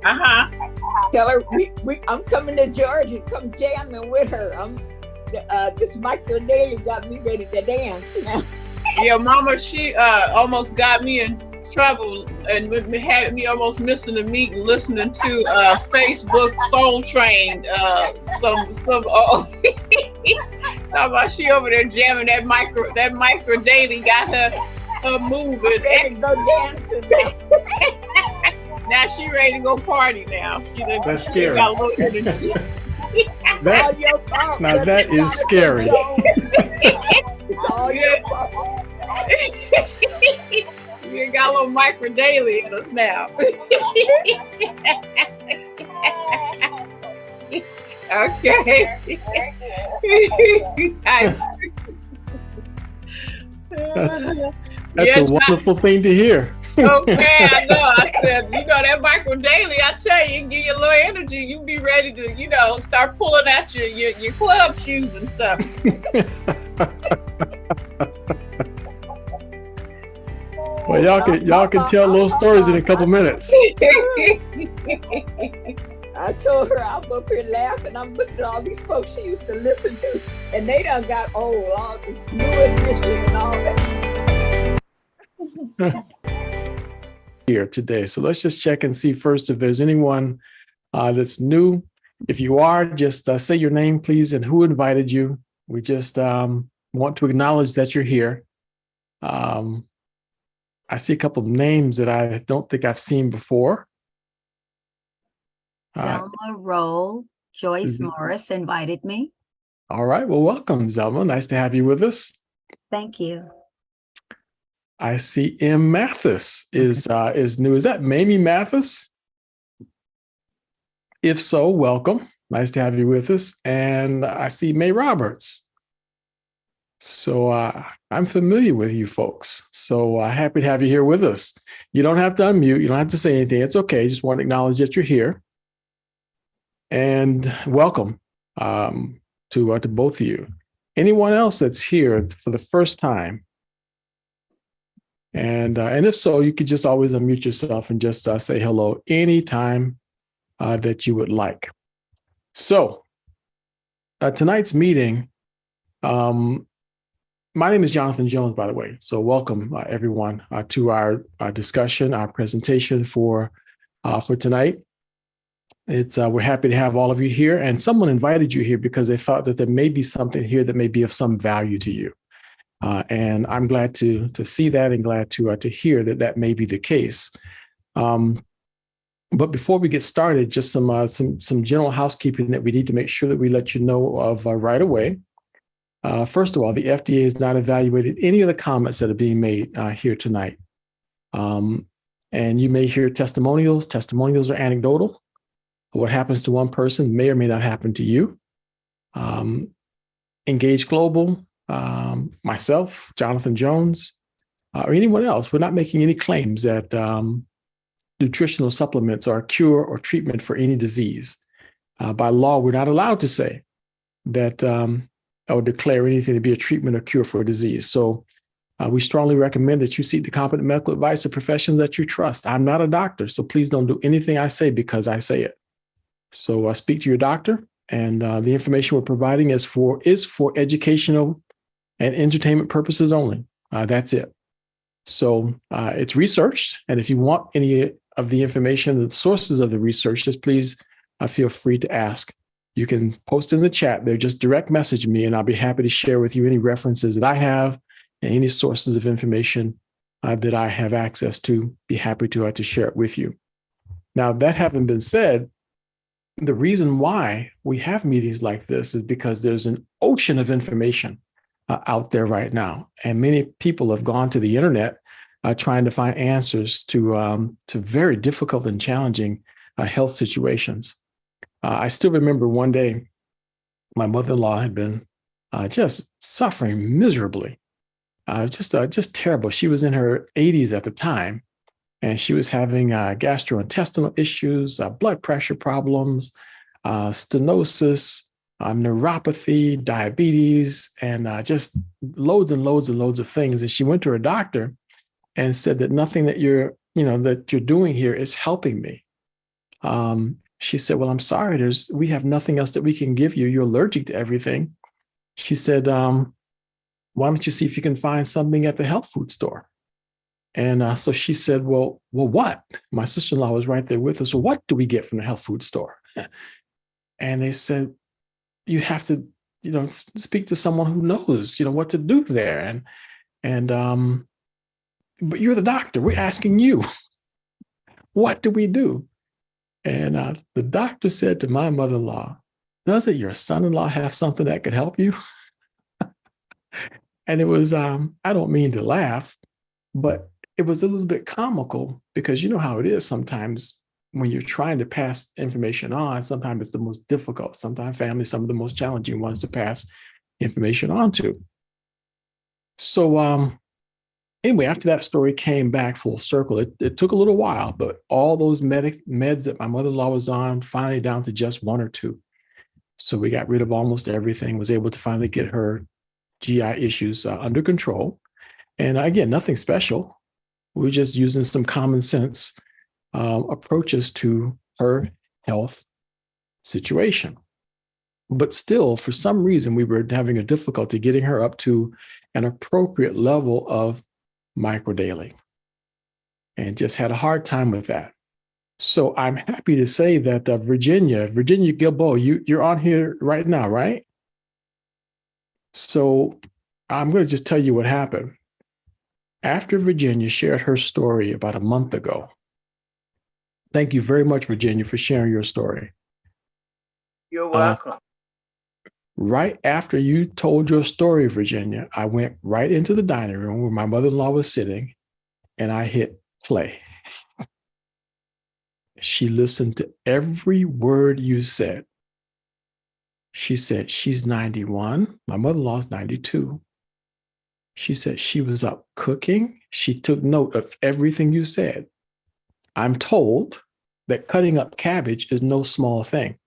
Uh-huh. Tell her I'm coming to Georgia. Come jamming with her. This Micro Daily got me ready to dance now. Yeah, Mama, she almost got me in trouble and had me almost missing the meeting listening to Facebook Soul Train. Some talking about she over there jamming that micro daily got her moving. Ready to go dancing now. Now she ready to go party now. That's scary. Got a little energy. It's all your fault. Now that is scary. It's all your fault. We got a little micro daily in us now. Okay. That's a wonderful thing to hear. Okay, I know. I said, that micro daily, I tell you, give you a little energy. You be ready to, start pulling out your club shoes and stuff. Well, y'all can tell little stories in a couple minutes. I told her I'm up here laughing. I'm looking at all these folks she used to listen to, and they done got old, all the new edition and all that. Here today. So let's just check and see first if there's anyone that's new. If you are, just say your name, please, and who invited you. We just want to acknowledge that you're here. I see a couple of names that I don't think I've seen before. Zelma Rowe, Joyce Morris invited me. All right. Well, welcome, Zelma. Nice to have you with us. Thank you. I see M. Mathis is new. Is that Mamie Mathis? If so, welcome. Nice to have you with us. And I see May Roberts. So I'm familiar with you folks. So happy to have you here with us. You don't have to unmute. You don't have to say anything. It's okay. Just want to acknowledge that you're here. And welcome to both of you. Anyone else that's here for the first time? And if so, you could just always unmute yourself and just say hello anytime that you would like. So tonight's meeting, my name is Jonathan Jones, by the way. So welcome everyone to our discussion, our presentation for tonight. We're happy to have all of you here, and someone invited you here because they thought that there may be something here that may be of some value to you. And I'm glad to see that and glad to hear that may be the case. But before we get started, just some general housekeeping that we need to make sure that we let you know of right away. First of all, the FDA has not evaluated any of the comments that are being made here tonight. And you may hear testimonials. Testimonials are anecdotal. What happens to one person may or may not happen to you. Engage Global, myself, Jonathan Jones, or anyone else, we're not making any claims that nutritional supplements are a cure or treatment for any disease. By law, we're not allowed to say that or declare anything to be a treatment or cure for a disease. So we strongly recommend that you seek the competent medical advice of professionals that you trust. I'm not a doctor, so please don't do anything I say because I say it. So speak to your doctor, and the information we're providing is for educational and entertainment purposes only. That's it. So it's researched, and if you want any of the information, the sources of the research, just please feel free to ask. You can post in the chat there, just direct message me, and I'll be happy to share with you any references that I have and any sources of information that I have access to. Be happy to share it with you. Now, that having been said, the reason why we have meetings like this is because there's an ocean of information out there right now. And many people have gone to the internet trying to find answers to very difficult and challenging health situations. I still remember one day, my mother-in-law had been just suffering miserably, just terrible. She was in her 80s at the time, and she was having gastrointestinal issues, blood pressure problems, stenosis, neuropathy, diabetes, and just loads and loads and loads of things. And she went to her doctor and said that nothing that you're doing here is helping me. She said, well, I'm sorry, we have nothing else that we can give you. You're allergic to everything. She said, why don't you see if you can find something at the health food store? And so she said, well, what? My sister-in-law was right there with us. So what do we get from the health food store? And they said, you have to, speak to someone who knows, what to do there. But you're the doctor. We're asking you, what do we do? And the doctor said to my mother-in-law, doesn't your son-in-law have something that could help you? And it was, I don't mean to laugh, but it was a little bit comical because you know how it is sometimes when you're trying to pass information on, sometimes it's the most difficult. Sometimes families, some of the most challenging ones to pass information on to. So anyway, after that story came back full circle, it took a little while, but all those meds that my mother-in-law was on, finally down to just one or two. So we got rid of almost everything, was able to finally get her GI issues under control. And again, nothing special. We're just using some common sense approaches to her health situation. But still, for some reason, we were having a difficulty getting her up to an appropriate level of microdaily and just had a hard time with that. So I'm happy to say that Virginia Gilbo, you're on here right now, right? So I'm going to just tell you what happened. After Virginia shared her story about a month ago, thank you very much, Virginia, for sharing your story. You're welcome. Right after you told your story, Virginia, I went right into the dining room where my mother-in-law was sitting, and I hit play. She listened to every word you said. She said, she's 91. My mother-in-law's 92. She said she was up cooking. She took note of everything you said. I'm told that cutting up cabbage is no small thing.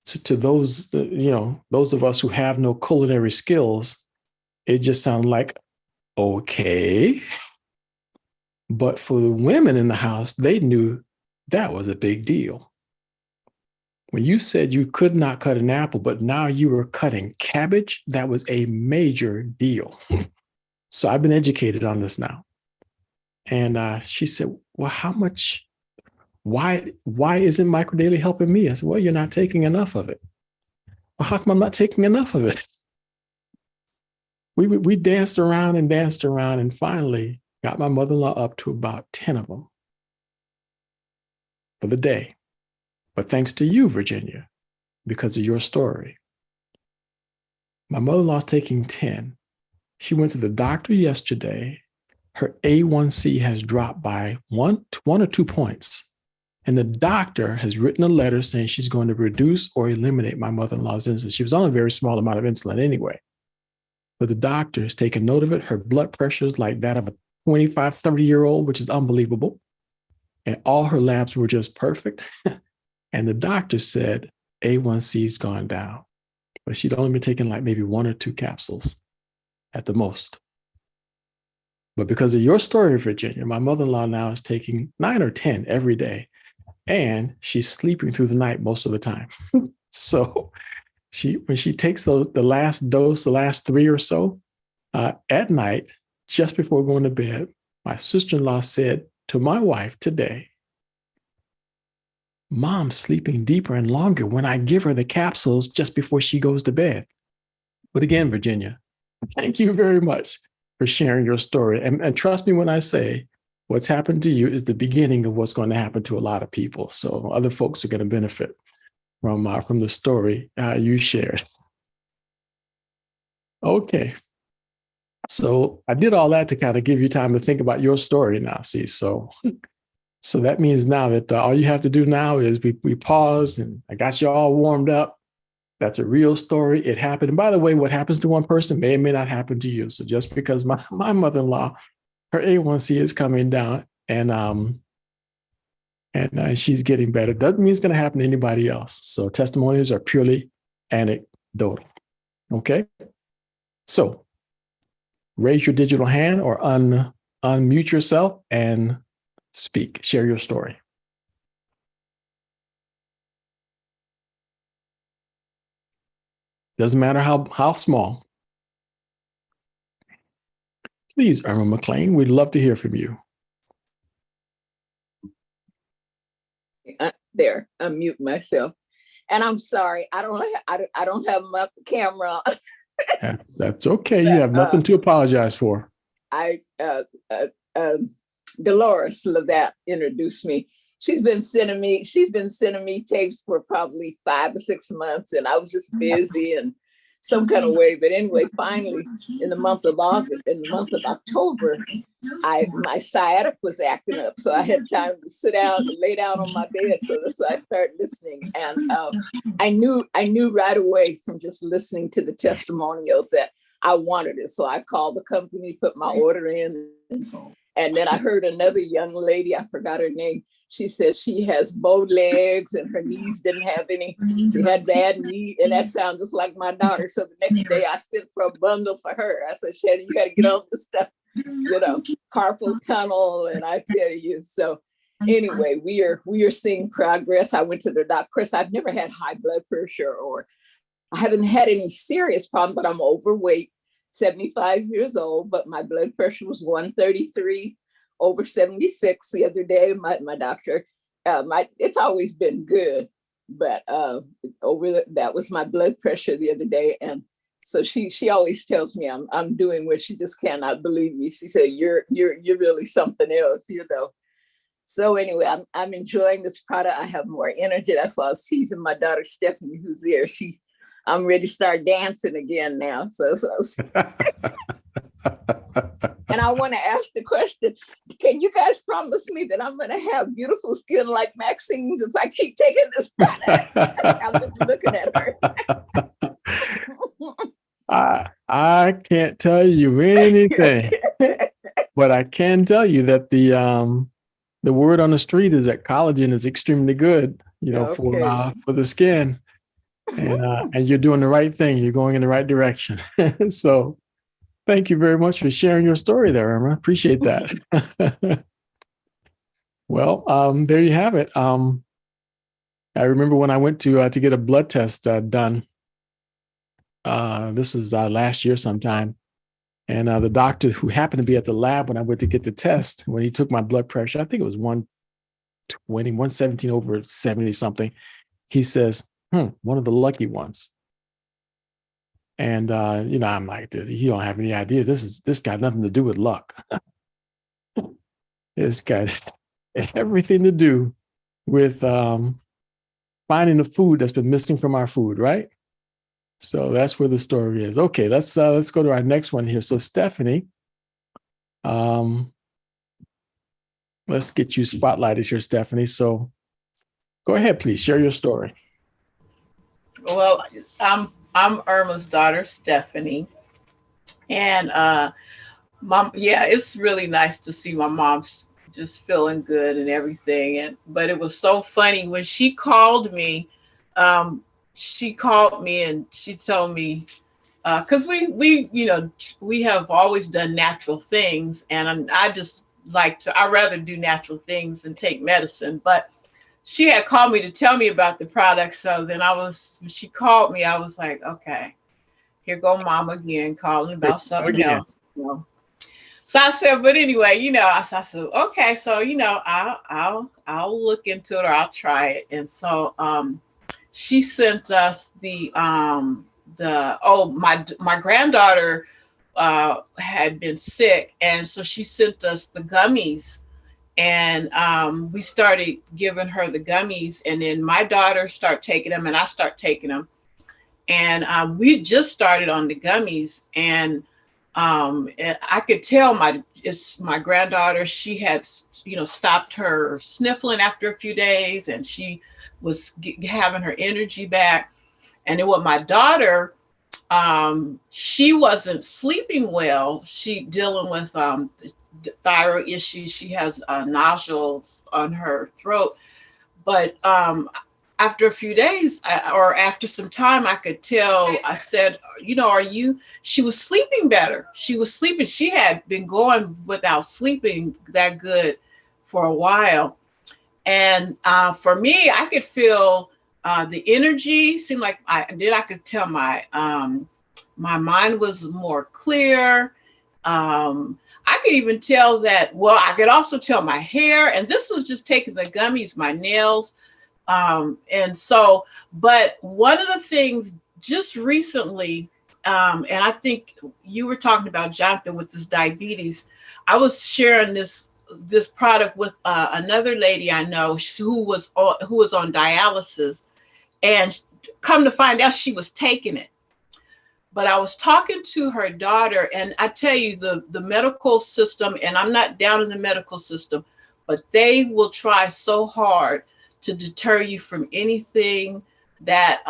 So to those, those of us who have no culinary skills, it just sounded like, okay. But for the women in the house, they knew that was a big deal. When you said you could not cut an apple, but now you were cutting cabbage, that was a major deal. So I've been educated on this now. And she said, well, how much, why isn't microdaily helping me? I said, well, you're not taking enough of it. Well, how come I'm not taking enough of it? We danced around and finally got my mother-in-law up to about 10 of them for the day. But thanks to you, Virginia, because of your story. My mother-in-law's taking 10. She went to the doctor yesterday. Her A1C has dropped by one or 2 points. And the doctor has written a letter saying she's going to reduce or eliminate my mother-in-law's insulin. She was on a very small amount of insulin anyway. But the doctor has taken note of it. Her blood pressure is like that of a 25, 30-year-old, which is unbelievable. And all her labs were just perfect. And the doctor said A1C's gone down, but she'd only been taking like maybe 1 or 2 capsules at the most. But because of your story, Virginia, my mother-in-law now is taking 9 or 10 every day, and she's sleeping through the night most of the time. So when she takes the last dose, the last 3 or so, at night, just before going to bed, my sister-in-law said to my wife today, Mom's sleeping deeper and longer when I give her the capsules just before she goes to bed. But again, Virginia, thank you very much for sharing your story. And trust me when I say what's happened to you is the beginning of what's going to happen to a lot of people. So other folks are going to benefit from the story you shared. Okay. So I did all that to kind of give you time to think about your story now, see? So that means now that all you have to do now is we pause and I got you all warmed up. That's a real story. It happened. And by the way, what happens to one person may or may not happen to you. So just because my mother-in-law, her A1C is coming down and she's getting better, doesn't mean it's going to happen to anybody else. So testimonials are purely anecdotal. Okay. So raise your digital hand or unmute yourself and speak, share your story. Doesn't matter how small. Please, Irma McLean, we'd love to hear from you. There, unmute myself. And I'm sorry, I don't have my camera on. Yeah, that's okay. You have nothing to apologize for. Dolores Levat introduced me. She's been sending me tapes for probably 5 or 6 months, and I was just busy and some kind of way. But anyway, finally, in the month of October, my sciatic was acting up, so I had time to sit down and lay down on my bed. So that's why I started listening, and I knew right away from just listening to the testimonials that I wanted it. So I called the company, put my order in, and then I heard another young lady, I forgot her name. She said she has bow legs and her knees didn't have any. She had bad knee, and that sounds just like my daughter. So the next day I sent for a bundle for her. I said, Shannon, you got to get on this stuff, carpal tunnel. And I tell you, so anyway, we are seeing progress. I went to the doctor. Of course, I've never had high blood pressure, or I haven't had any serious problem, but I'm overweight, 75 years old, but my blood pressure was 133 over 76 the other day. My doctor, it's always been good, but that was my blood pressure the other day. And so she always tells me I'm doing what she just cannot believe me. She said, you're really something else, So anyway, I'm enjoying this product. I have more energy. That's why I was teasing my daughter, Stephanie, who's there. I'm ready to start dancing again now. So and I want to ask the question, can you guys promise me that I'm going to have beautiful skin like Maxine's if I keep taking this product? I'm just looking at her. I can't tell you anything, but I can tell you that the word on the street is that collagen is extremely good, for the skin. And you're doing the right thing. You're going in the right direction. So thank you very much for sharing your story there, Irma. Appreciate that. Well, there you have it. I remember when I went to get a blood test done. This is last year sometime. And the doctor who happened to be at the lab when I went to get the test, when he took my blood pressure, I think it was 120, 117 over 70 something. He says, one of the lucky ones. And, I'm like, you don't have any idea. This got nothing to do with luck. It's got everything to do with finding the food that's been missing from our food, right? So that's where the story is. Okay, let's go to our next one here. So Stephanie, let's get you spotlighted here, Stephanie. So go ahead, please share your story. Well, I'm Irma's daughter, Stephanie, and mom. Yeah, it's really nice to see my mom's just feeling good and everything. But it was so funny when she called me. She called me and she told me, because we have always done natural things, and I just I rather do natural things than take medicine, but she had called me to tell me about the product. So then when she called me, I was like, okay, here go mom again calling about something else. So I said, but anyway, I said, okay, so I'll look into it, or I'll try it. And so she sent us my granddaughter had been sick, and so she sent us the gummies. And we started giving her the gummies, and then my daughter started taking them, and I start taking them. And we just started on the gummies, and I could tell my granddaughter, she had stopped her sniffling after a few days, and she was having her energy back. And then with my daughter, she wasn't sleeping well. She dealing with thyroid issues. She has nodules on her throat. But after a few days, or after some time, I could tell. I said, she was sleeping better. She was sleeping. She had been going without sleeping that good for a while. And for me, I could feel The energy seemed like I could tell my mind was more clear. I could even tell that, well, I could also tell my hair, and this was just taking the gummies, my nails. And so, but one of the things just recently, and I think you were talking about, Jonathan, with this diabetes, I was sharing this product with another lady I know who was on dialysis, and come to find out she was taking it. But I was talking to her daughter, and I tell you, the medical system, and I'm not down in the medical system, but they will try so hard to deter you from anything that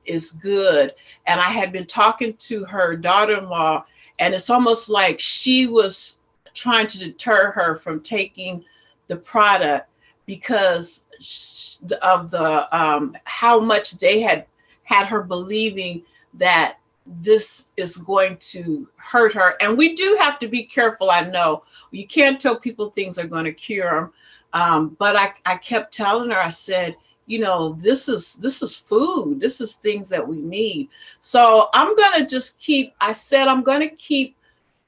is good. And I had been talking to her daughter-in-law, and it's almost like she was trying to deter her from taking the product because of the how much they had her believing that this is going to hurt her. And we do have to be careful. I know you can't tell people things are going to cure them. But I kept telling her, I said, you know, this is food. This is things that we need. So I'm going to just I'm going to keep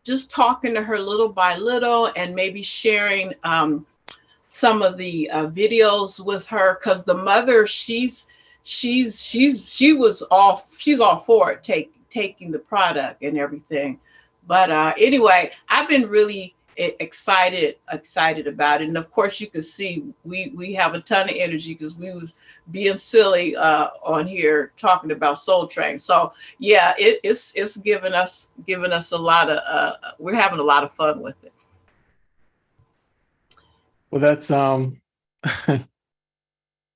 just talking to her little by little, and maybe sharing some of the videos with her, because the mother, she's all for it, taking the product and everything. But anyway, I've been really excited about it. And of course, you can see we have a ton of energy because we was being silly on here talking about Soul Train. So yeah, it's giving us a lot of we're having a lot of fun with it. Well, that's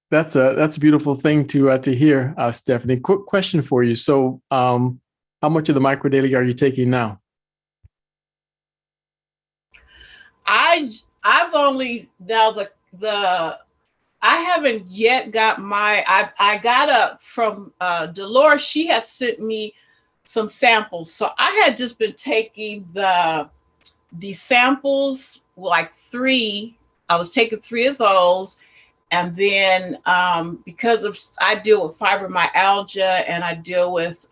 that's a beautiful thing to hear, Stephanie. Quick question for you. So, how much of the micro daily are you taking now? I've only now the I haven't yet got I got from Dolores. She had sent me some samples, so I had just been taking the samples, like 3. I was taking 3 of those, and then because I deal with fibromyalgia, and I deal with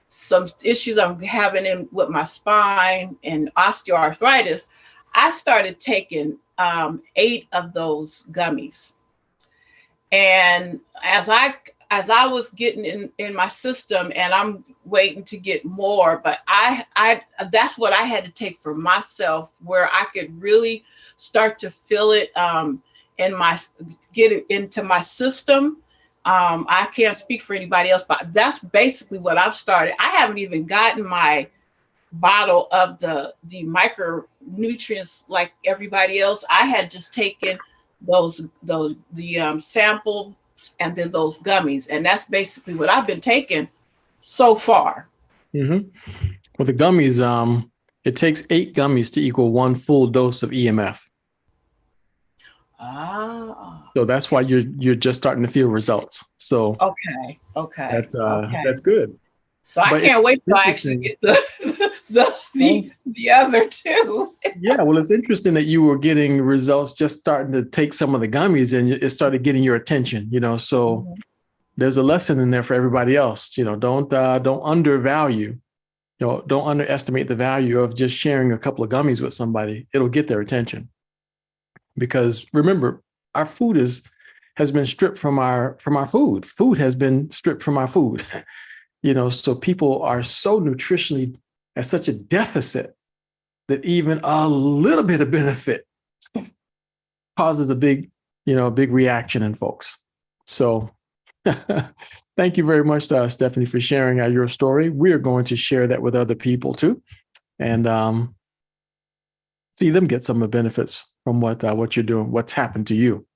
some issues I'm having with my spine and osteoarthritis, I started taking 8 of those gummies. And as I was getting in my system, and I'm waiting to get more, but I that's what I had to take for myself, where I could really start to feel it get it into my system. I can't speak for anybody else, but that's basically what I've started. I haven't even gotten my bottle of the micronutrients like everybody else. I had just taken the samples, and then those gummies, and that's basically what I've been taking so far. Mm-hmm. Well, the gummies, it takes 8 gummies to equal 1 full dose of EMF. So that's why you're just starting to feel results. So okay. That's good. So I can't wait till I actually get the other 2. Yeah, well, it's interesting that you were getting results just starting to take some of the gummies, and it started getting your attention. You know, so there's a lesson in there for everybody else. You know, don't undervalue. Don't underestimate the value of just sharing a couple of gummies with somebody. It'll get their attention. Because remember, our food has been stripped from our food. Food has been stripped from our food. You know, so people are so nutritionally at such a deficit that even a little bit of benefit causes a big reaction in folks. So thank you very much, Stephanie, for sharing your story. We are going to share that with other people too, and see them get some of the benefits from what you're doing, what's happened to you.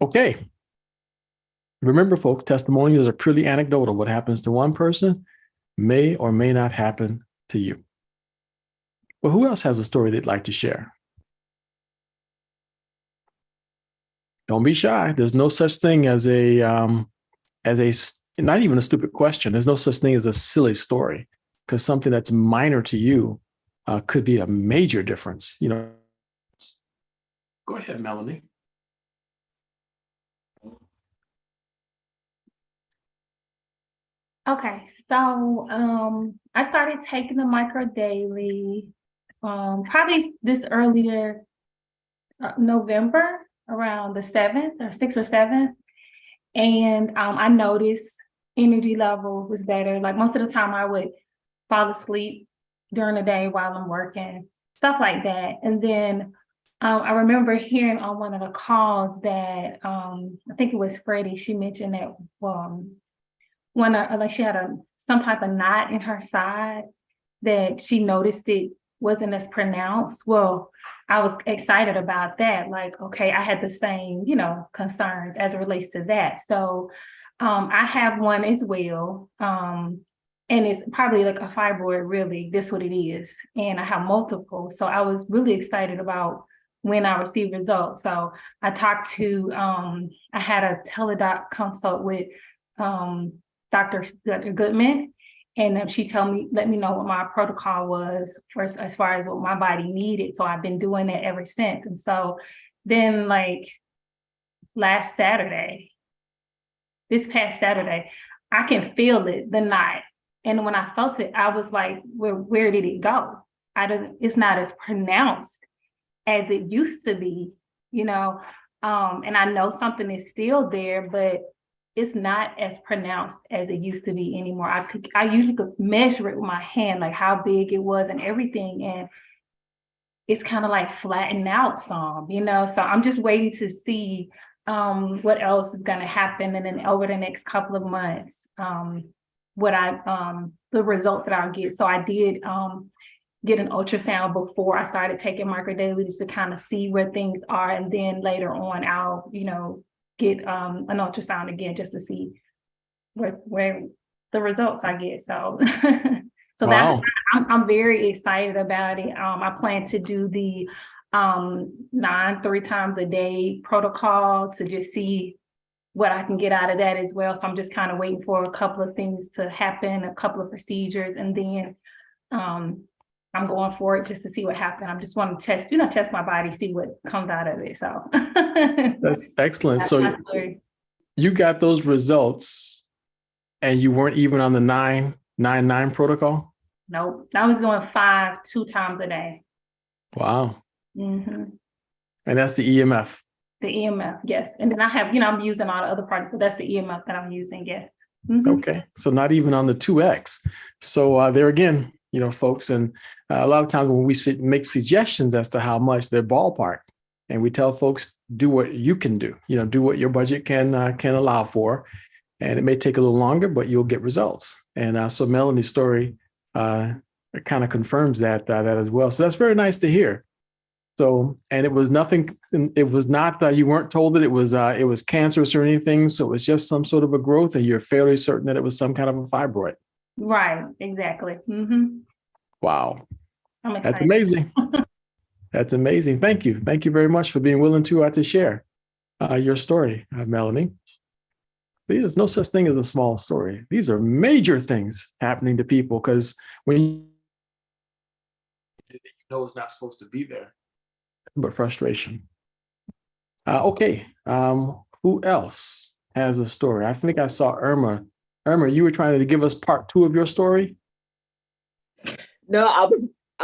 Okay. Remember, folks, testimonials are purely anecdotal. What happens to one person may or may not happen to you. Well, who else has a story they'd like to share? Don't be shy. There's no such thing as not even a stupid question. There's no such thing as a silly story, because something that's minor to you could be a major difference. You know. Go ahead, Melanie. Okay, so I started taking the micro daily, probably this earlier November, around the 7th or 6th or 7th. And I noticed energy level was better. Like most of the time I would fall asleep during the day while I'm working, stuff like that. And then I remember hearing on one of the calls that I think it was Freddie, she mentioned that like she had some type of knot in her side that she noticed it wasn't as pronounced. Well, I was excited about that. Like, okay, I had the same, concerns as it relates to that. So I have one as well. And it's probably like a fibroid, really, this what it is. And I have multiple. So I was really excited about when I received results. So I talked to, I had a teledoc consult with Dr. Goodman. And she let me know what my protocol was first, as far as what my body needed. So I've been doing that ever since. And so then like this past Saturday, I can feel it the night. And when I felt it, I was like, where did it go? It's not as pronounced as it used to be, and I know something is still there, but it's not as pronounced as it used to be anymore. I usually could measure it with my hand, like how big it was and everything. And it's kind of like flattened out some, so I'm just waiting to see what else is going to happen. And then over the next couple of months, the results that I'll get. So I did get an ultrasound before I started taking microdaily just to kind of see where things are. And then later on, I'll, get an ultrasound again just to see where the results I get. So, so Wow. I'm very excited about it. I plan to do the 3 times a day protocol to just see what I can get out of that as well. So I'm just kind of waiting for a couple of things to happen, a couple of procedures, and then I'm going for it just to see what happens. I just want to test my body, see what comes out of it. So That's excellent. So you got those results and you weren't even on the 999 protocol? Nope. I was doing 5, 2 times a day. Wow. Mm-hmm. And that's the EMF. The EMF, yes. And then I have, I'm using all the other parts, but that's the EMF that I'm using, yes. Mm-hmm. Okay. So not even on the 2X. So there again, folks, and a lot of times when we make suggestions as to how much, they're ballpark, and we tell folks, do what you can do, do what your budget can allow for. And it may take a little longer, but you'll get results. And so Melanie's story kind of confirms that as well. So that's very nice to hear. So, and it was nothing, it was not that you weren't told that it was cancerous or anything. So it was just some sort of a growth, and you're fairly certain that it was some kind of a fibroid. Right, exactly. Mm-hmm. Wow. I'm excited. That's amazing. That's amazing. Thank you. Thank you very much for being willing to share your story, Melanie. See, there's no such thing as a small story. These are major things happening to people, because when you know it's not supposed to be there, but frustration. Okay. Who else has a story? I think I saw Irma. Irma, you were trying to give us part 2 of your story? No, I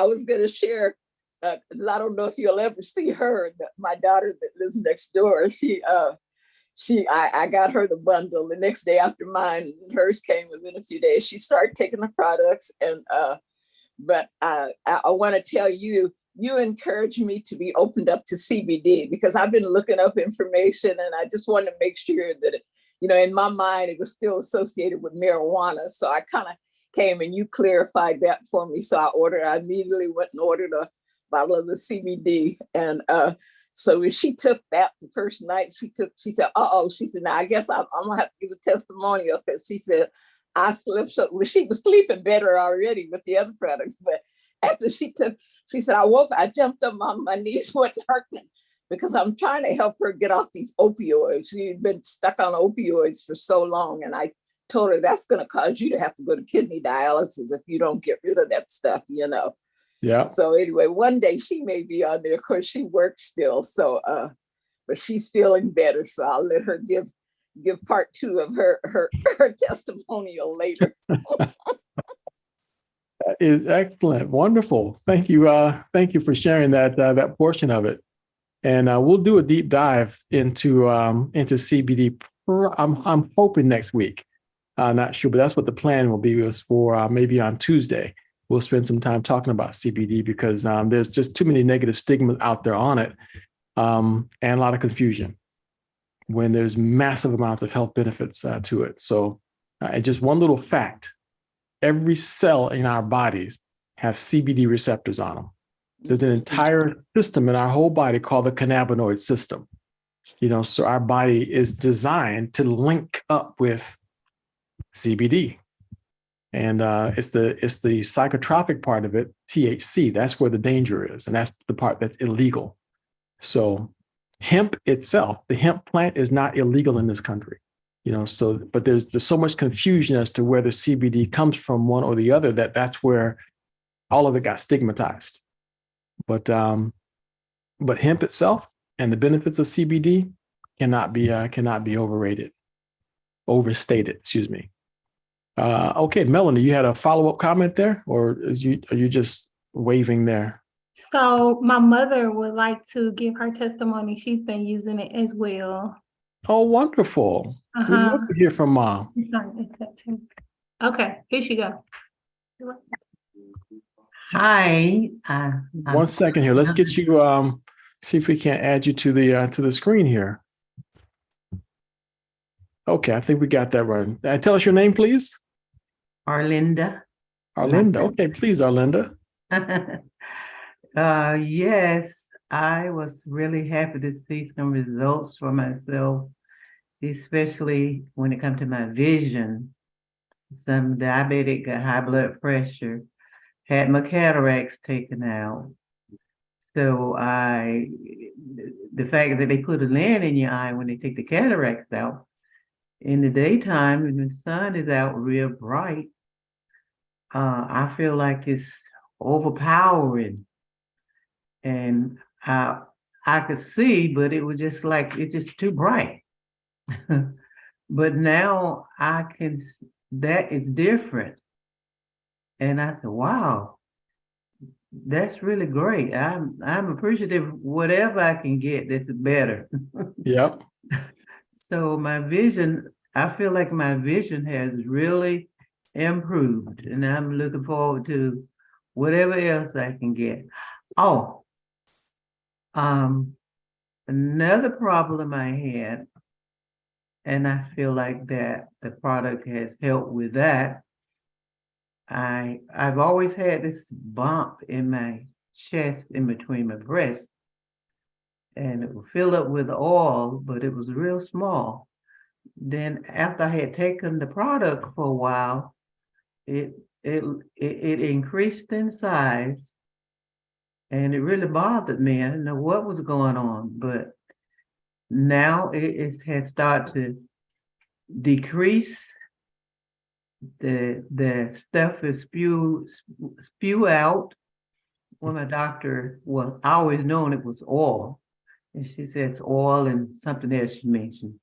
was going to share, because I don't know if you'll ever see her. My daughter that lives next door, I got her the bundle the next day after mine. Hers came within a few days. She started taking the products, and but I want to tell you, you encouraged me to be opened up to CBD, because I've been looking up information, and I just wanted to make sure that, in my mind, it was still associated with marijuana. So I kind of came and you clarified that for me. So I immediately went and ordered a bottle of the CBD. And so when she took that the first night, she said, she said, now I guess I'm gonna have to give a testimonial, because she said, I slept so well. She was sleeping better already with the other products, but after she said, I jumped up on my knees, went hurting, because I'm trying to help her get off these opioids. She'd been stuck on opioids for so long. And I told her, that's going to cause you to have to go to kidney dialysis if you don't get rid of that stuff, Yeah. So anyway, one day she may be on there. Of course, she works still. So, but she's feeling better. So I'll let her give give part 2 of her testimonial later. That is excellent. Wonderful. Thank you. Thank you for sharing that portion of it. And we'll do a deep dive into CBD. I'm hoping next week. Not sure, but that's what the plan will be, is for maybe on Tuesday. We'll spend some time talking about CBD because there's just too many negative stigmas out there on it, and a lot of confusion when there's massive amounts of health benefits to it. So and just one little fact, every cell in our bodies has CBD receptors on them. There's an entire system in our whole body called the cannabinoid system. So our body is designed to link up with CBD. And it's the psychotropic part of it, THC. That's where the danger is. And that's the part that's illegal. So hemp itself, the hemp plant, is not illegal in this country. But there's so much confusion as to whether CBD comes from one or the other that's where all of it got stigmatized. But hemp itself and the benefits of CBD cannot be overstated. Excuse me. Okay, Melanie, you had a follow-up comment there, or are you just waving there? So my mother would like to give her testimony. She's been using it as well. Oh, wonderful. We'd love to hear from Mom. Okay, here she goes. Hi. 1 second here. Let's get you, see if we can't add you to the screen here. Okay, I think we got that right. Tell us your name, please. Arlinda. Arlinda. Okay, please, Arlinda. Yes, I was really happy to see some results for myself, especially when it comes to my vision. Some diabetic, got high blood pressure, had my cataracts taken out. So the fact that they put a lens in your eye when they take the cataracts out, in the daytime, when the sun is out real bright, I feel like it's overpowering. And I could see, but it was just like, it's just too bright. But now I can, that is different. And I said, wow, that's really great. I'm appreciative of whatever I can get that's better. Yep. So my vision, I feel like my vision has really improved, and I'm looking forward to whatever else I can get. Oh, another problem I had, and I feel like that the product has helped with that. I've always had this bump in my chest in between my breasts, and it would fill up with oil, but it was real small. Then after I had taken the product for a while, it increased in size, and it really bothered me. I didn't know what was going on, but now it has started to decrease. The stuff is spew out. Well, my doctor, well, I always known it was oil, and she says oil and something else she mentioned,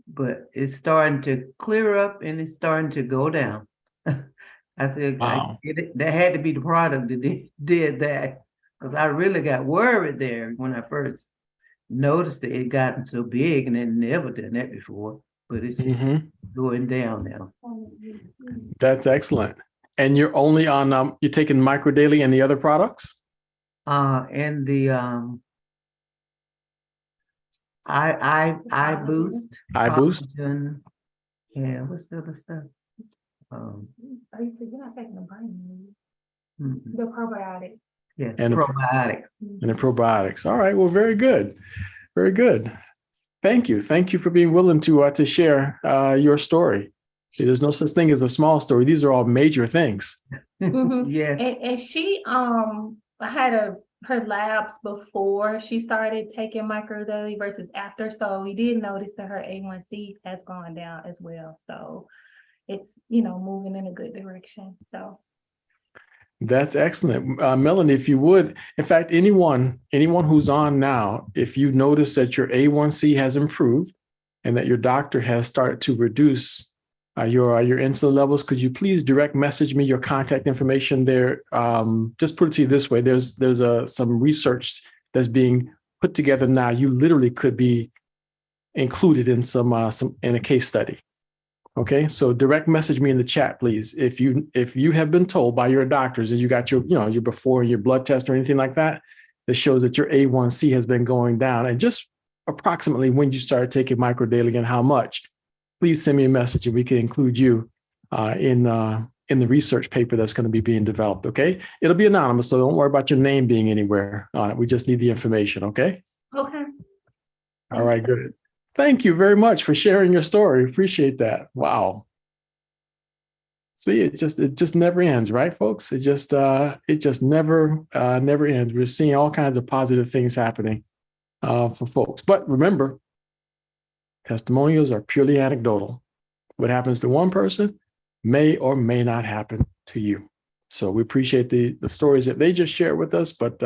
but it's starting to clear up and it's starting to go down. I think wow. That had to be the product that did that, because I really got worried there when I first noticed that it gotten so big, and it never done that before, but it's going down now. That's excellent. And you're only on, you're taking Micro Daily and the other products? And the I boost. Yeah, what's the other stuff? You're not taking the brain, the probiotics. Yeah, and probiotics. And the probiotics. All right. Well, very good. Very good. Thank you. Thank you for being willing to share your story. See, there's no such thing as a small story. These are all major things. Yeah. And she had her labs before she started taking Micro Daily versus after. So we did notice that her A1C has gone down as well. So it's, moving in a good direction. So that's excellent. Melanie, if you would, in fact, anyone who's on now, if you notice that your A1C has improved, and that your doctor has started to reduce your insulin levels, could you please direct message me your contact information there? Just put it to you this way: there's some research that's being put together now. You literally could be included in some in a case study. Okay, so direct message me in the chat, please. If you have been told by your doctors that you got your your before your blood test or anything like that that shows that your A1C has been going down, and just approximately when you started taking micro daily and how much, please send me a message and we can include you in the research paper that's going to be being developed. Okay, it'll be anonymous, so don't worry about your name being anywhere on it. We just need the information. Okay. Okay. All right. Good. Thank you very much for sharing your story. Appreciate that. Wow. See, it just never ends, right, folks? It just never ends. We're seeing all kinds of positive things happening for folks. But remember, testimonials are purely anecdotal. What happens to one person may or may not happen to you. So we appreciate the stories that they just shared with us, but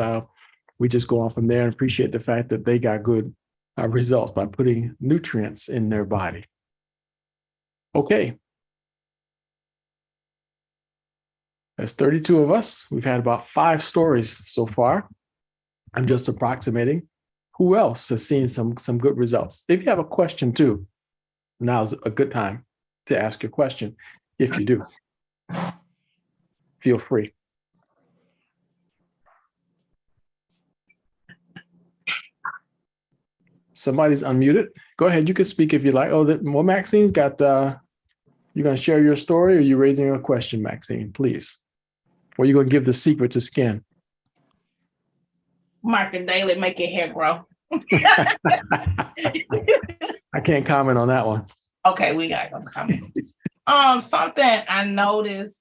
we just go on from there and appreciate the fact that they got good results by putting nutrients in their body. Okay. There's 32 of us. We've had about 5 stories so far. I'm just approximating. Who else has seen some good results? If you have a question too, now's a good time to ask your question. If you do, feel free. Somebody's unmuted. Go ahead. You can speak if you like. Oh, well, Maxine's got, you're going to share your story, or are you raising a question, Maxine, please? Or are you going to give the secret to skin? Micro daily make your hair grow. I can't comment on that one. Okay, we got to comment. Something I noticed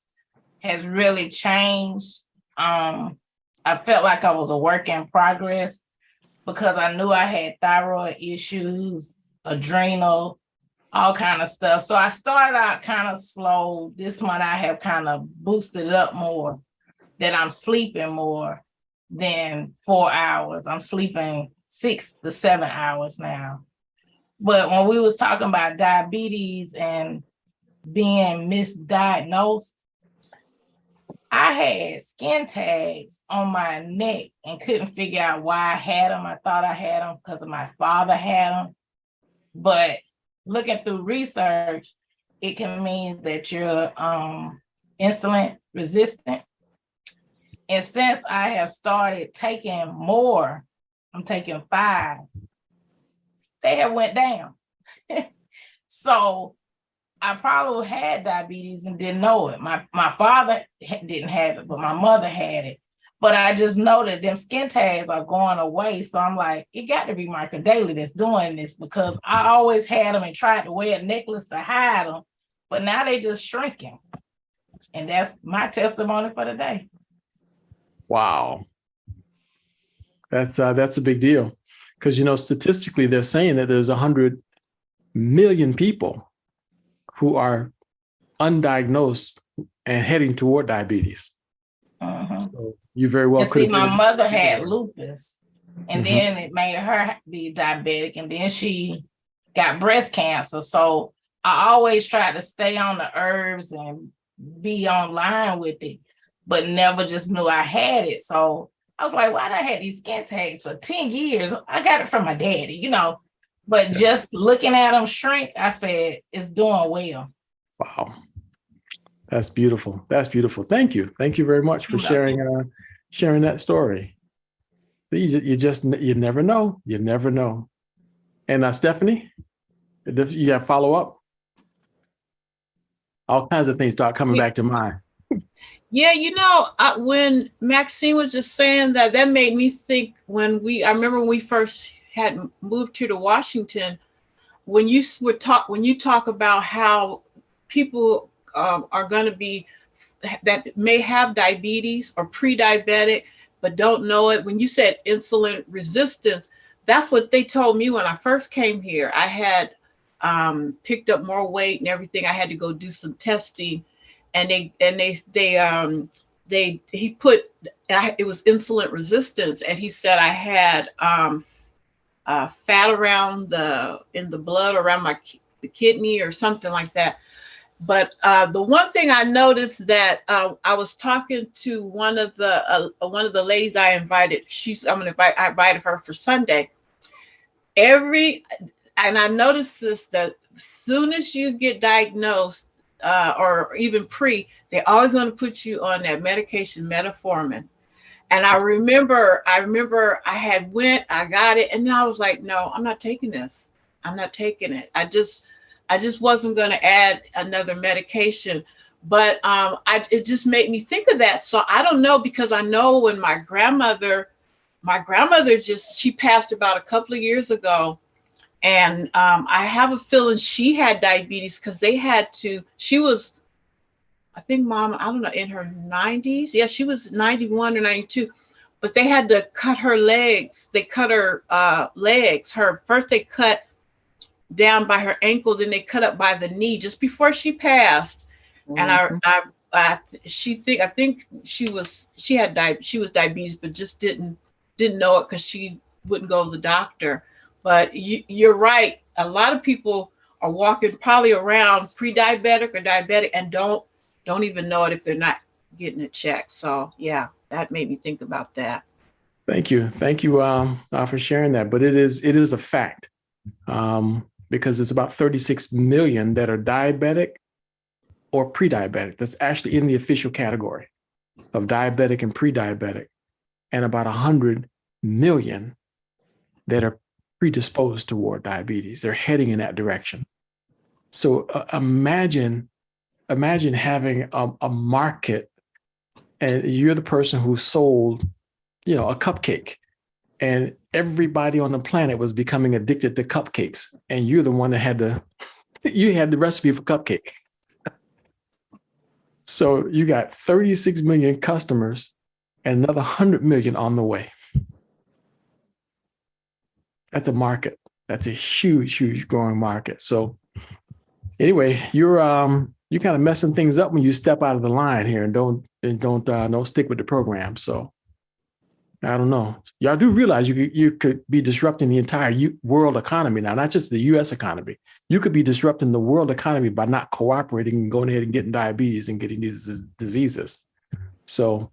has really changed. I felt like I was a work in progress, because I knew I had thyroid issues, adrenal, all kind of stuff. So I started out kind of slow. This month I have kind of boosted it up more, that I'm sleeping more than 4 hours. I'm sleeping 6 to 7 hours now. But when we was talking about diabetes and being misdiagnosed, I had skin tags on my neck and couldn't figure out why I had them. I thought I had them because my father had them. But looking through research, it can mean that you're insulin resistant. And since I have started taking more, I'm taking 5, they have went down. So I probably had diabetes and didn't know it. My father didn't have it, but my mother had it. But I just know that them skin tags are going away. So I'm like, it got to be Micro Daily that's doing this, because I always had them and tried to wear a necklace to hide them, but now they just shrinking. And that's my testimony for the day. Wow. That's a big deal, because, statistically, they're saying that there's 100 million people who are undiagnosed and heading toward diabetes. So you very well could. See, my mother had lupus, and then it made her be diabetic, and then she got breast cancer. So I always tried to stay on the herbs and be online with it, but never just knew I had it. So I was like, why did I have these skin tags for 10 years? I got it from my daddy, But just looking at them shrink, I said, it's doing well. Wow. That's beautiful. That's beautiful. Thank you. Thank you very much for sharing that story. You never know. You never know. And Stephanie, if you have follow up, all kinds of things start coming back to mind. Yeah, when Maxine was just saying that made me think I remember when we first had moved here to Washington, when you talk about how people are going to be, that may have diabetes or pre-diabetic, but don't know it. When you said insulin resistance, that's what they told me when I first came here. I had picked up more weight and everything. I had to go do some testing, and he put, it was insulin resistance, and he said I had fat around in the blood around the kidney or something like that. But the one thing I noticed that I was talking to one of the ladies I invited. I invited her for Sunday. And I noticed this, that as soon as you get diagnosed or even they always want to put you on that medication, metformin. And I remember I got it, and then I was like, no, I'm not taking this. I'm not taking it. I just wasn't going to add another medication. But it just made me think of that. So I don't know, because I know when my grandmother she passed about a couple of years ago. And I have a feeling she had diabetes because she was, I think, Mom, I don't know, in her 90s. Yeah, she was 91 or 92. But they had to cut her legs. They cut her legs. First they cut down by her ankle, then they cut up by the knee just before she passed. Mhm. And I think she was diabetes, but just didn't know it because she wouldn't go to the doctor. But you're right. A lot of people are walking probably around pre-diabetic or diabetic and don't even know it if they're not getting it checked. So yeah, that made me think about that. Thank you for sharing that. But it is a fact, because it's about 36 million that are diabetic or pre-diabetic. That's actually in the official category of diabetic and pre-diabetic, and about 100 million that are predisposed toward diabetes. They're heading in that direction. So imagine having a market, and you're the person who sold, a cupcake, and everybody on the planet was becoming addicted to cupcakes, and you're the one that had the recipe for cupcake. So you got 36 million customers and another 100 million on the way. That's a market. That's a huge growing market. So anyway, you're kind of messing things up when you step out of the line here and don't stick with the program. So I don't know. Y'all do realize you could be disrupting the entire world economy now, not just the U.S. economy. You could be disrupting the world economy by not cooperating and going ahead and getting diabetes and getting these diseases. So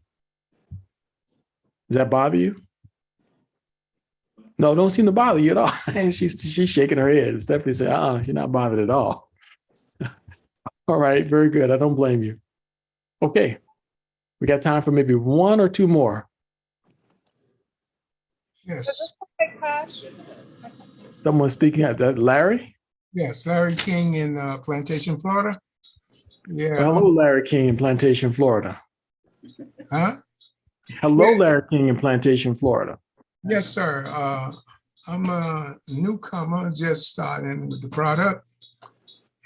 does that bother you? No, don't seem to bother you at all. She's shaking her head. Stephanie said, she's not bothered at all. All right, very good. I don't blame you. Okay, we got time for maybe one or two more. Yes. Someone speaking at that, Larry? Yes, Larry King in Plantation, Florida. Yeah. Well, hello, Larry King in Plantation, Florida. Huh? Hello, Yeah. Larry King in Plantation, Florida. Yes, sir. I'm a newcomer, just starting with the product,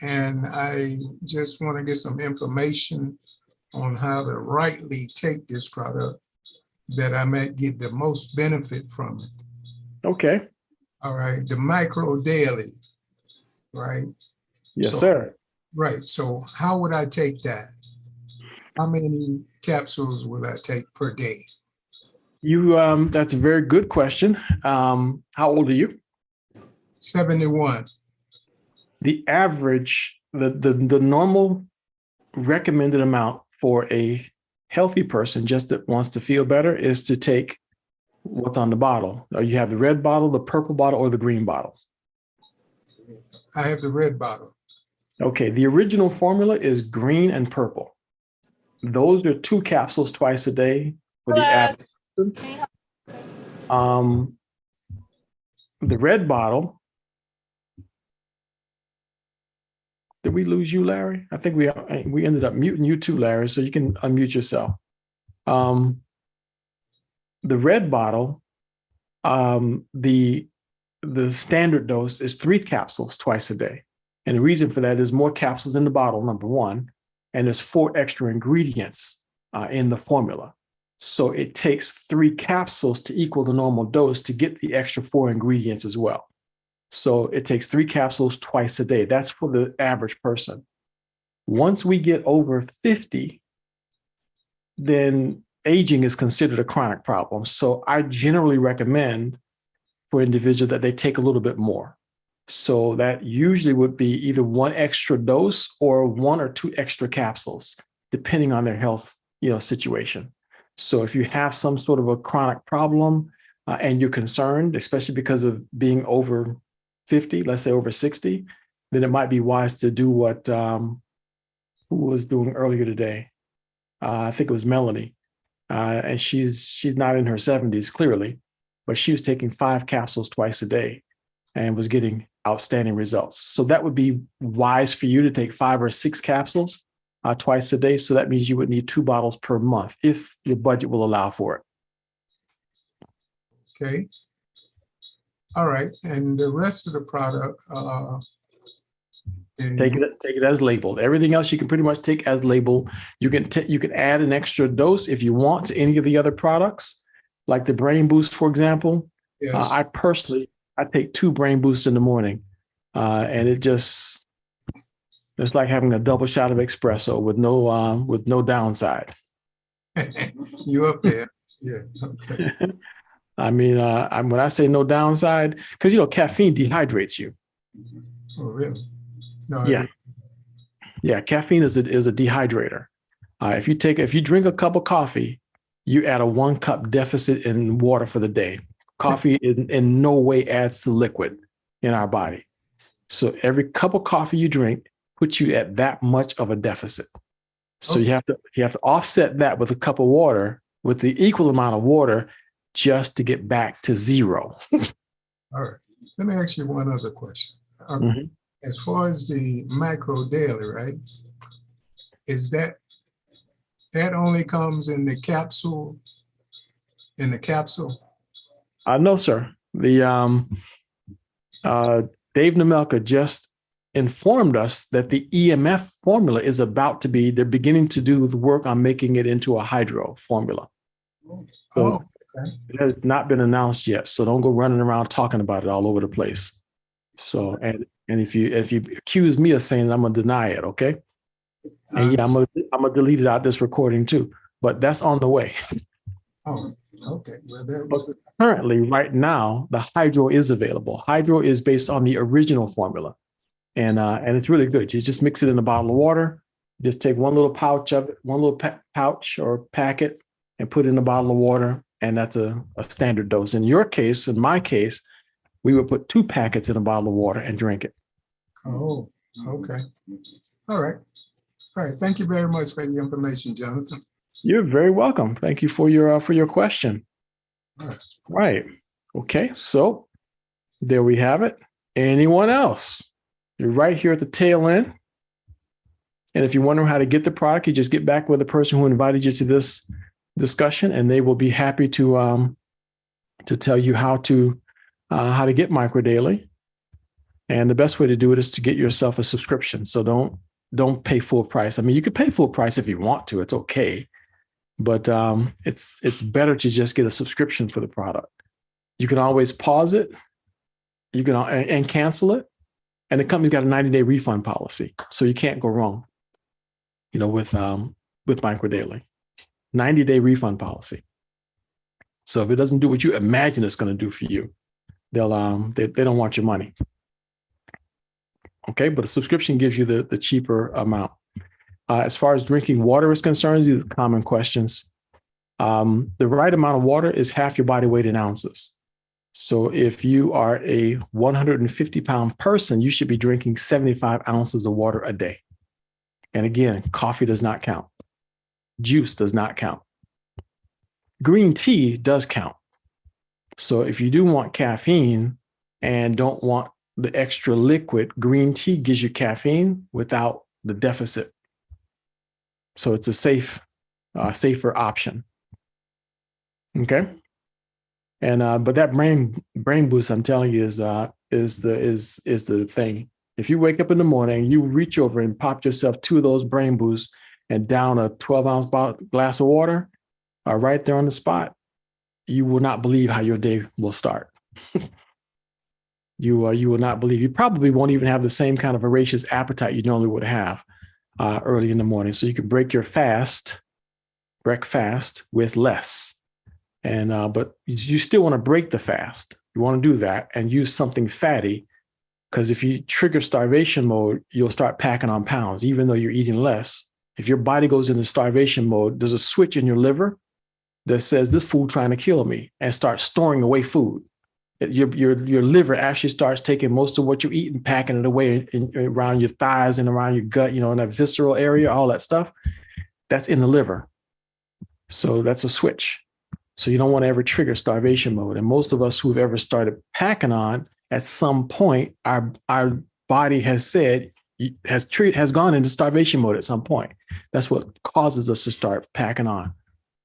and I just want to get some information on how to rightly take this product that I might get the most benefit from it. Okay. All right, the micro daily, right? Yes, sir. Right. So how would I take that? How many capsules would I take per day? That's a very good question. How old are you? 71. The average, the normal recommended amount for a healthy person just that wants to feel better is to take what's on the bottle. You have the red bottle, the purple bottle, or the green bottle? I have the red bottle. Okay, the original formula is green and purple. Those are 2 capsules twice a day for the average person. The red bottle. Did we lose you, Larry? I think we ended up muting you too, Larry, so you can unmute yourself. The red bottle, the standard dose is 3 capsules twice a day. And the reason for that is more capsules in the bottle, number one, and there's 4 extra ingredients in the formula. So it takes 3 capsules to equal the normal dose to get the extra 4 ingredients as well. So it takes 3 capsules twice a day. That's for the average person. Once we get over 50, then aging is considered a chronic problem. So I generally recommend for individual that they take a little bit more. So that usually would be either one extra dose or 1 or 2 extra capsules, depending on their health, situation. So if you have some sort of a chronic problem and you're concerned, especially because of being over 50, let's say over 60, then it might be wise to do what who was doing earlier today. I think it was Melanie, and she's not in her 70s clearly, but she was taking 5 capsules twice a day and was getting outstanding results. So that would be wise for you to take 5 or 6 capsules twice a day. So that means you would need 2 bottles per month if your budget will allow for it. Okay. All right. And the rest of the product, take it as labeled. Everything else you can pretty much take as labeled. You can add an extra dose if you want to any of the other products, like the Brain Boost, for example. yes. I take 2 Brain Boosts in the morning, and it's like having a double shot of espresso with no downside. You up there? Yeah. Okay. I mean, when I say no downside, because caffeine dehydrates you. Oh, really? No. Yeah. Caffeine is a dehydrator. If you drink a cup of coffee, you add a 1 cup deficit in water for the day. Coffee in no way adds to liquid in our body. So every cup of coffee you drink puts you at that much of a deficit. So you have to offset that with a cup of water, with the equal amount of water, just to get back to 0. All right. Let me ask you one other question. As far as the micro daily, right? Is that only comes in the capsule? No, sir. The Dave Nemelka just informed us that the EMF formula is about to be, they're beginning to do the work on making it into a hydro formula. So okay. It has not been announced yet. So don't go running around talking about it all over the place. So, and if you accuse me of saying it, I'm going to deny it. Okay. And yeah, I'm gonna delete it out this recording too, but that's on the way. Oh, okay. Well, that was currently, right now, the hydro is available. Hydro is based on the original formula, and it's really good. You just mix it in a bottle of water. Just take one little pouch of it, one little pouch or packet, and put it in a bottle of water, and that's a standard dose. In your case, in my case, we would put 2 packets in a bottle of water and drink it. Oh, okay. All right. All right. Thank you very much for the information, Jonathan. You're very welcome. Thank you for your question. All right. Right. Okay. So there we have it. Anyone else? You're right here at the tail end. And if you wonder how to get the product, you just get back with the person who invited you to this discussion, and they will be happy to tell you how to get Micro Daily. And the best way to do it is to get yourself a subscription. So don't pay full price. I mean, you could pay full price if you want to. It's okay. But it's better to just get a subscription for the product. You can always pause it. You can and cancel it. And the company's got a 90-day refund policy. So you can't go wrong, with Micro Daily. 90-day refund policy. So if it doesn't do what you imagine it's going to do for you, they'll they don't want your money. Okay, but a subscription gives you the cheaper amount. As far as drinking water is concerned, these are common questions. The right amount of water is half your body weight in ounces. So if you are a 150-pound person, you should be drinking 75 ounces of water a day. And again, coffee does not count. Juice does not count. Green tea does count. So if you do want caffeine and don't want the extra liquid, green tea gives you caffeine without the deficit. So it's a safer option. Okay. And but that brain boost, I'm telling you, is the thing. If you wake up in the morning, you reach over and pop yourself 2 of those brain boosts and down a 12-ounce glass of water, right there on the spot, you will not believe how your day will start. You will not believe. You probably won't even have the same kind of voracious appetite you normally would have early in the morning. So you can break fast with less. And but you still want to break the fast. You want to do that and use something fatty, because if you trigger starvation mode, you'll start packing on pounds, even though you're eating less. If your body goes into starvation mode, there's a switch in your liver that says this food trying to kill me, and start storing away food. Your liver actually starts taking most of what you eat and packing it away around your thighs and around your gut, in that visceral area, all that stuff. That's in the liver. So that's a switch. So you don't want to ever trigger starvation mode. And most of us who've ever started packing on, at some point, our body has said, has gone into starvation mode at some point. That's what causes us to start packing on.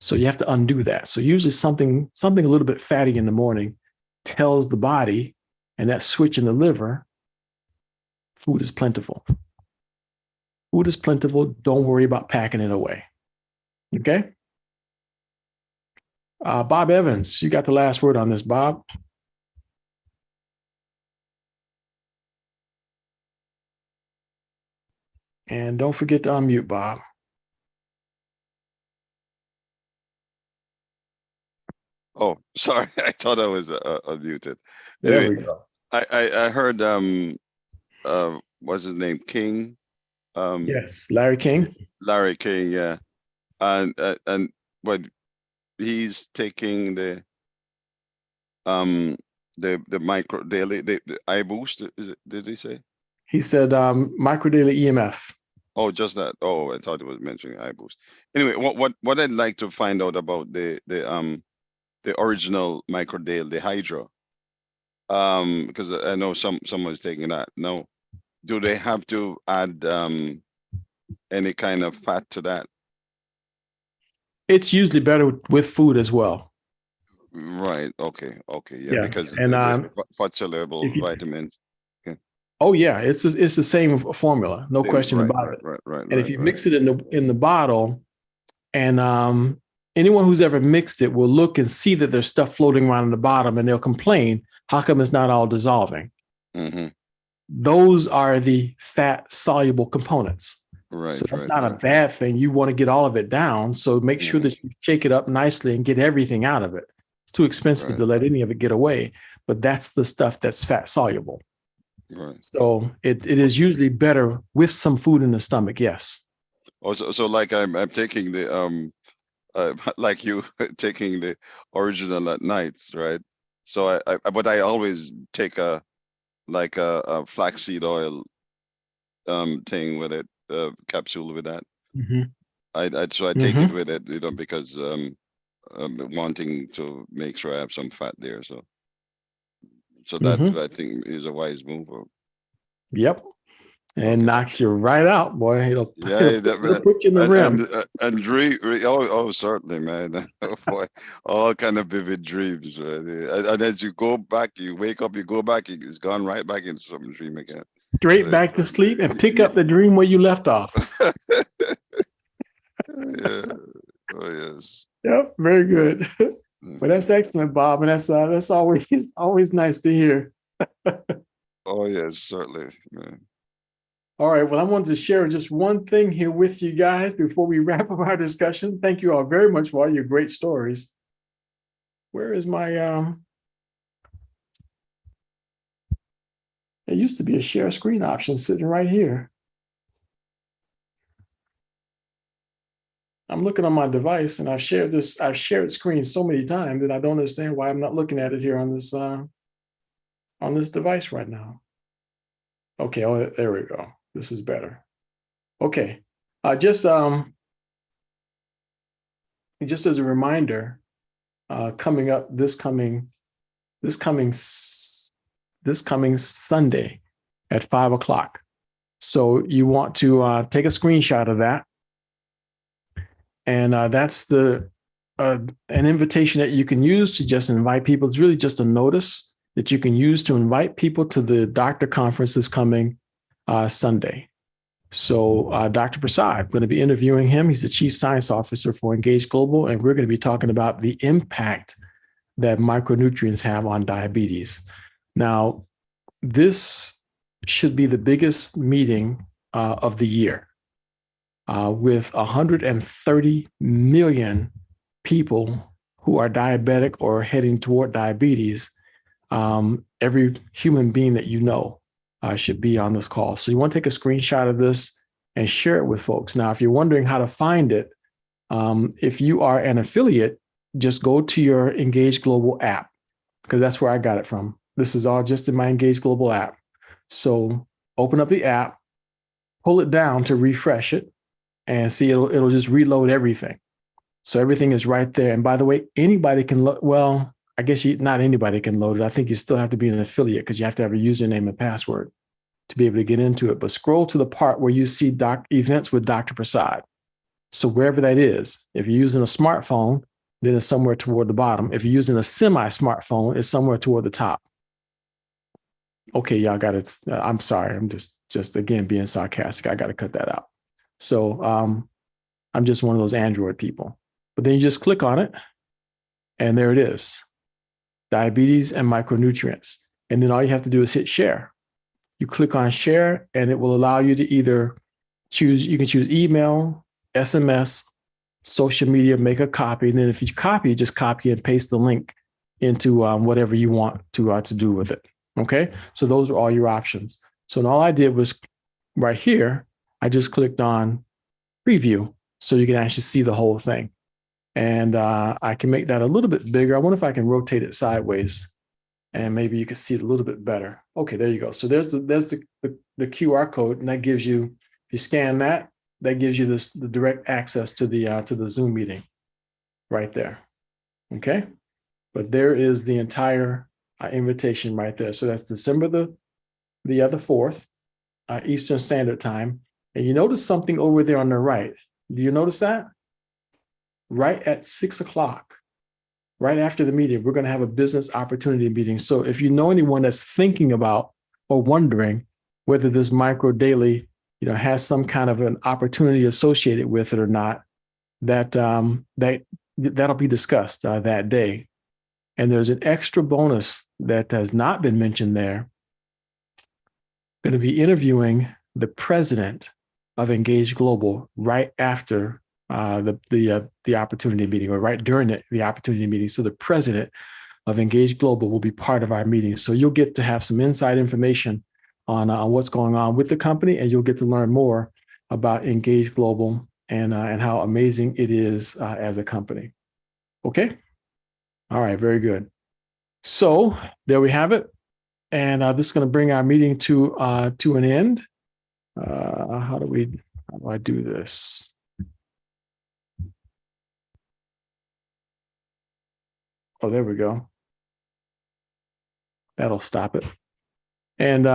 So you have to undo that. So usually something a little bit fatty in the morning tells the body, and that switch in the liver, food is plentiful. Food is plentiful. Don't worry about packing it away. Okay? Bob Evans, you got the last word on this, Bob. And don't forget to unmute, Bob. Oh, sorry. I thought I was unmuted. There Anyway, we go. I heard what's his name? King. Yes, Larry King. Larry King, yeah. And but he's taking the micro daily the iBoost, did he say? He said micro daily EMF. Oh, just that. Oh, I thought it was mentioning iBoost. Anyway, what I'd like to find out about the original microdale, the Hydra, because I know someone's taking that. Now, do they have to add any kind of fat to that? It's usually better with food as well. Right. Okay. Yeah. Because and fat soluble vitamins. Okay. Oh yeah, it's the same formula, no question about it. Right. And if you mix it in the bottle, and anyone who's ever mixed it will look and see that there's stuff floating around in the bottom, and they'll complain, how come it's not all dissolving? Mm-hmm. Those are the fat soluble components. Right. So that's not a bad thing. You want to get all of it down. So make sure that you shake it up nicely and get everything out of it. It's too expensive to let any of it get away, but that's the stuff that's fat soluble. Right. So it is usually better with some food in the stomach. Yes. Oh, so like I'm taking the like you taking the original at nights, right? So but I always take a flaxseed oil thing with it, capsule with that. Mm-hmm. I take it with it, because I'm wanting to make sure I have some fat there. So that I think is a wise move. Yep. And knocks you right out, boy. It'll put you in the rim. And dream. Oh, certainly, man. Oh, boy, all kind of vivid dreams, right? And as you go back, you wake up, you go back, it's gone right back into some dream again. Straight back to sleep and pick up the dream where you left off. Yeah. Oh yes. Yep. Very good. But that's excellent, Bob, and that's always nice to hear. Oh yes, certainly, man. All right. Well, I wanted to share just one thing here with you guys before we wrap up our discussion. Thank you all very much for all your great stories. Where is my there used to be a share screen option sitting right here. I'm looking on my device, and I've shared screen so many times that I don't understand why I'm not looking at it here on this device right now. Okay, oh, there we go. This is better. Okay, just as a reminder, coming up this coming Sunday at 5:00. So you want to take a screenshot of that, and that's an invitation that you can use to just invite people. It's really just a notice that you can use to invite people to the doctor conference this coming Sunday. So Dr. Prasad, I'm going to be interviewing him. He's the Chief Science Officer for Engage Global, and we're going to be talking about the impact that micronutrients have on diabetes. Now, this should be the biggest meeting of the year with 130 million people who are diabetic or heading toward diabetes. every human being that you know should be on this call. So you want to take a screenshot of this and share it with folks. Now, if you're wondering how to find it, if you are an affiliate, just go to your Engage Global app, because that's where I got it from. This is all just in my Engage Global app. So open up the app, pull it down to refresh it, and see it'll just reload everything. So everything is right there. And by the way, anybody can well, I guess not anybody can load it. I think you still have to be an affiliate because you have to have a username and password to be able to get into it. But scroll to the part where you see events with Dr. Prasad. So wherever that is, if you're using a smartphone, then it's somewhere toward the bottom. If you're using a semi-smartphone, it's somewhere toward the top. Okay, y'all got it. I'm sorry. I'm just again being sarcastic. I got to cut that out. So I'm just one of those Android people. But then you just click on it, and there it is. Diabetes and micronutrients. And then all you have to do is hit share. You click on share, and it will allow you to either choose, you can choose email, SMS, social media, make a copy. And then if you copy, just copy and paste the link into whatever you want to do with it. Okay. So those are all your options. So all I did was right here, I just clicked on preview so you can actually see the whole thing. And I can make that a little bit bigger. I wonder if I can rotate it sideways and maybe you can see it a little bit better. Okay, there you go. So there's the QR code, and that gives you, if you scan that, that gives you the direct access to the Zoom meeting right there. Okay, but there is the entire invitation right there. So that's December the 4th, Eastern Standard Time. And you notice something over there on the right. Do you notice that? Right at 6 o'clock, right after the meeting, we're going to have a business opportunity meeting. So if you know anyone that's thinking about or wondering whether this micro daily, has some kind of an opportunity associated with it or not, that'll be discussed that day. And there's an extra bonus that has not been mentioned there. Going to be interviewing the president of Engage Global right after the opportunity meeting, or right during the opportunity meeting. So the president of Engage Global will be part of our meeting. So you'll get to have some inside information on what's going on with the company, and you'll get to learn more about Engage Global and how amazing it is as a company. Okay. All right. Very good. So there we have it. And this is going to bring our meeting to an end. How do I do this? Oh, there we go. That'll stop it. And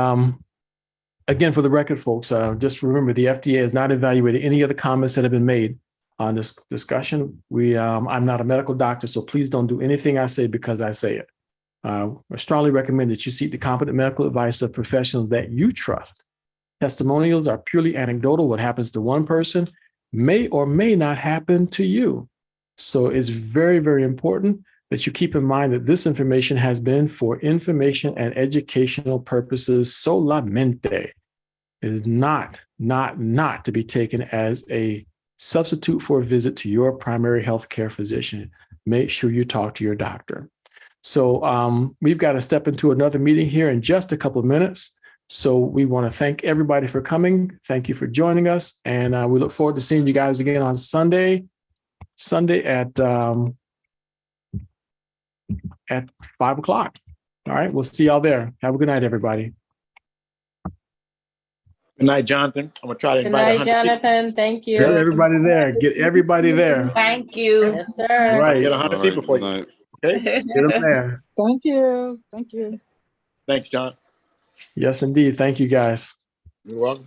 again, for the record, folks, just remember the FDA has not evaluated any of the comments that have been made on this discussion. I'm not a medical doctor, so please don't do anything I say because I say it. I strongly recommend that you seek the competent medical advice of professionals that you trust. Testimonials are purely anecdotal. What happens to one person may or may not happen to you. So it's very, very important that you keep in mind that this information has been for information and educational purposes solamente. It is not to be taken as a substitute for a visit to your primary healthcare physician. Make sure you talk to your doctor. So we've got to step into another meeting here in just a couple of minutes. So we want to thank everybody for coming. Thank you for joining us. And we look forward to seeing you guys again on Sunday at 5 o'clock. All right. We'll see y'all there. Have a good night, everybody. Good night, Jonathan. I'm going to try to Good invite night, Jonathan. Thank you. Get everybody there. Get everybody there. Thank you. Yes, sir. Right. Get 100 people for you. Okay. Get them there. Thank you. Thank you. Thanks, John. Yes, indeed. Thank you, guys. You're welcome.